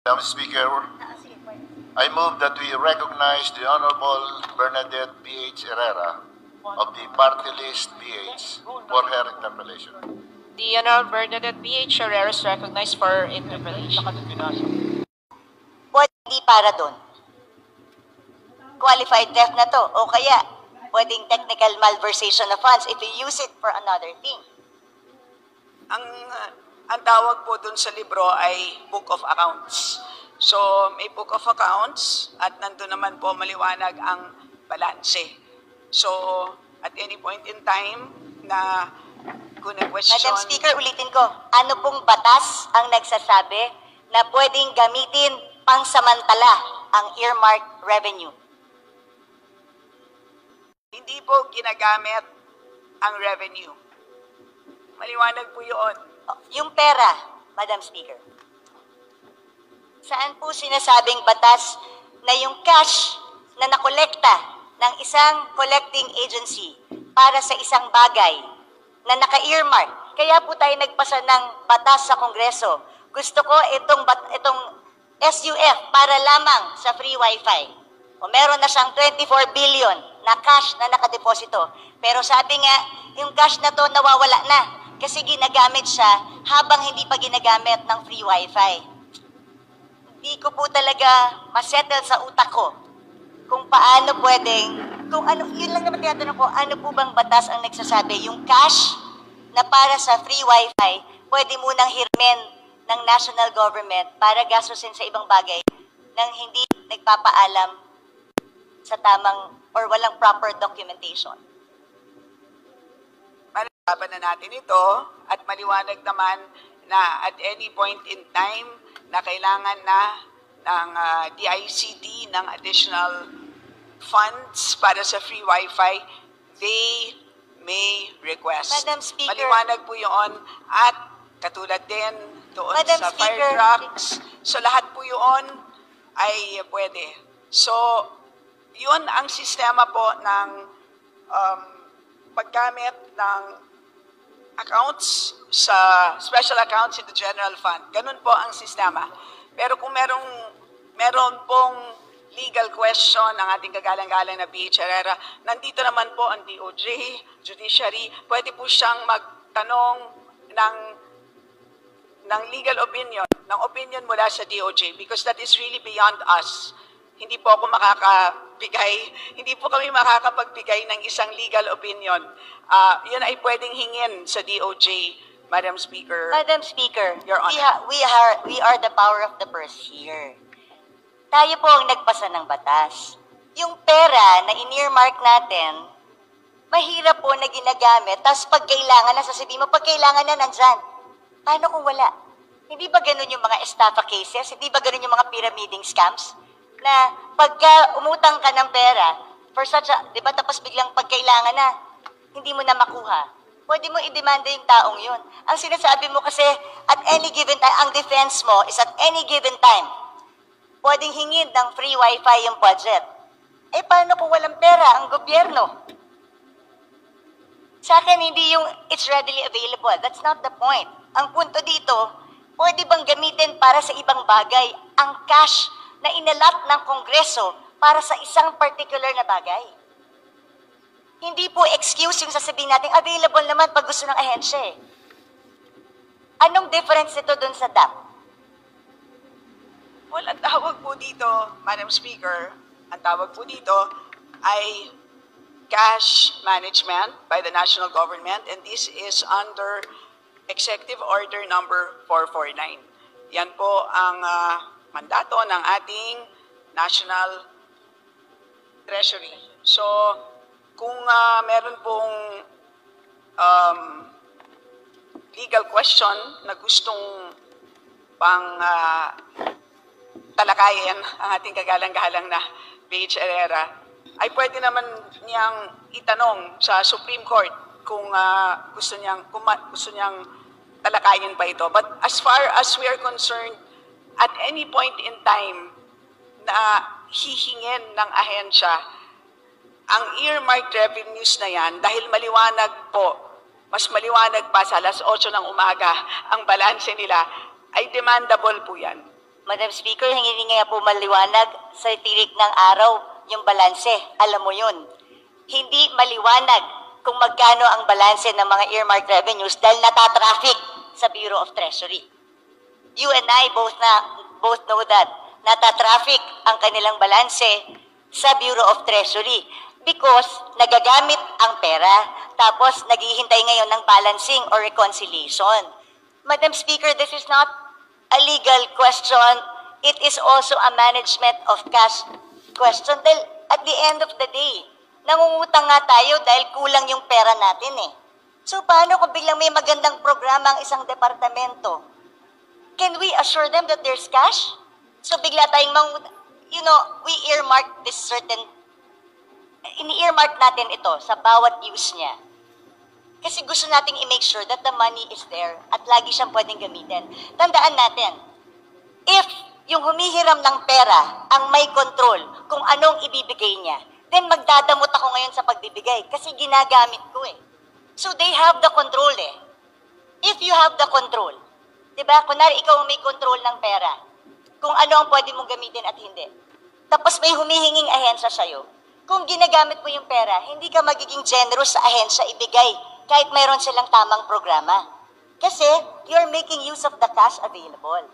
Madam Speaker, I move that we recognize the Honorable Bernadette B.H. Herrera of the party list B.H. for her interpellation. The Honorable Bernadette B.H. Herrera is recognized for her interpellation. Pwede para doon. Qualified theft na to. O kaya, pwedeng technical malversation of funds if you use it for another thing. Ang tawag po dun sa libro ay Book of Accounts. So, may Book of Accounts at nandun naman po maliwanag ang balanse. So, at any point in time na kung na-question... Madam Speaker, ulitin ko, ano pong batas ang nagsasabi na pwedeng gamitin pangsamantala ang earmarked revenue? Hindi po ginagamit ang revenue. Maliwanag po yun. Yung pera, Madam Speaker. Saan po sinasabing batas na yung cash na nakolekta ng isang collecting agency para sa isang bagay na naka-earmark? Kaya po tayo nagpasa ng batas sa Kongreso. Gusto ko itong SUF para lamang sa free wifi. O meron na siyang 24 billion na cash na nakadeposito. Pero sabi nga, yung cash na to nawawala na kasi ginagamit siya habang hindi pa ginagamit ng free wifi. Hindi ko po talaga masettle sa utak ko kung paano pwedeng, kung ano, yun lang naman tinatanong ko, ano po bang batas ang nagsasabi, yung cash na para sa free wifi, pwede munang hirmin ng national government para gastusin sa ibang bagay nang hindi nagpapaalam sa tamang or walang proper documentation. Malalaban na natin ito at maliwanag naman na at any point in time na kailangan na ng DICT ng additional funds para sa free wifi, they may request. Madam Speaker, maliwanag po yun at katulad din doon Madam sa Speaker, fire trucks. So lahat po yun ay pwede. So yun ang sistema po ng paggamit ng accounts sa special accounts in the general fund. Ganun po ang sistema. Pero kung meron pong legal question ng ating kagalang-galang na B.H. Herrera, nandito naman po ang DOJ, Judiciary, pwede po siyang magtanong ng legal opinion, ng opinion mula sa DOJ because that is really beyond us. Hindi po ako hindi po kami makakapagbigay ng isang legal opinion. Yun ay pwedeng hingin sa DOJ, Madam Speaker. Madam Speaker, Your Honor. we are the power of the purse here. Tayo po ang nagpasa ng batas. Yung pera na in-earmark natin, mahirap po na ginagamit, tapos pag kailangan na, sasabihin mo, pag kailangan na, nandyan. Paano kung wala? Hindi ba ganun yung mga estafa cases? Hindi ba ganun yung mga pyramiding scams? Na pagka umutang ka ng pera, for such a, di ba, tapos biglang pag kailangan na, hindi mo na makuha. Pwede mo i-demanda yung taong yun. Ang sinasabi mo kasi, at any given time, ang defense mo is at any given time, pwedeng hingin ng free wifi yung budget. Eh, paano kung walang pera ang gobyerno? Sa akin, hindi yung it's readily available. That's not the point. Ang punto dito, pwede bang gamitin para sa ibang bagay ang cash na inalat ng Kongreso para sa isang particular na bagay? Hindi po excuse yung sasabihin natin, available naman pag gusto ng ahensya eh. Anong difference nito dun sa DAP? Well, ang tawag po dito, Madam Speaker, ang tawag po dito ay cash management by the national government, and this is under Executive Order number 449. Yan po ang mandato ng ating National Treasury. So, kung meron pong legal question na gustong pang talakayin ang ating kagalang-galang na B.H. Herrera, ay pwede naman niyang itanong sa Supreme Court kung gusto niyang talakayin pa ito. But as far as we are concerned, at any point in time na hihingin ng ahensya, ang earmarked revenues na yan, dahil maliwanag po, mas maliwanag pa sa alas 8 ng umaga ang balanse nila, ay demandable po yan. Madam Speaker, hindi nga po maliwanag sa tirik ng araw yung balanse. Alam mo yun. Hindi maliwanag kung magkano ang balanse ng mga earmarked revenues dahil natatraffic sa Bureau of Treasury. You and I both know that natatraffic ang kanilang balanse sa Bureau of Treasury because nagagamit ang pera tapos naghihintay ngayon ng balancing or reconciliation. Madam Speaker, this is not a legal question. It is also a management of cash question. Dahil at the end of the day, nangungutang nga tayo dahil kulang yung pera natin eh. So paano kung biglang may magandang programa ang isang departamento? Can we assure them that there's cash? So bigla tayong we earmark this certain, ini-earmark natin ito sa bawat use niya. Kasi gusto nating i-make sure that the money is there at lagi siyang pwedeng gamitin. Tandaan natin, if yung humihiram ng pera ang may control kung anong ibibigay niya, then magdadamot ako ngayon sa pagbibigay kasi ginagamit ko eh. So they have the control eh. If you have the control, di ba? Kunwari ikaw may control ng pera, kung ano ang pwede mong gamitin at hindi. Tapos may humihinging ahensya sa'yo. Kung ginagamit mo yung pera, hindi ka magiging generous sa ahensya ibigay kahit mayroon silang tamang programa. Kasi you're making use of the cash available.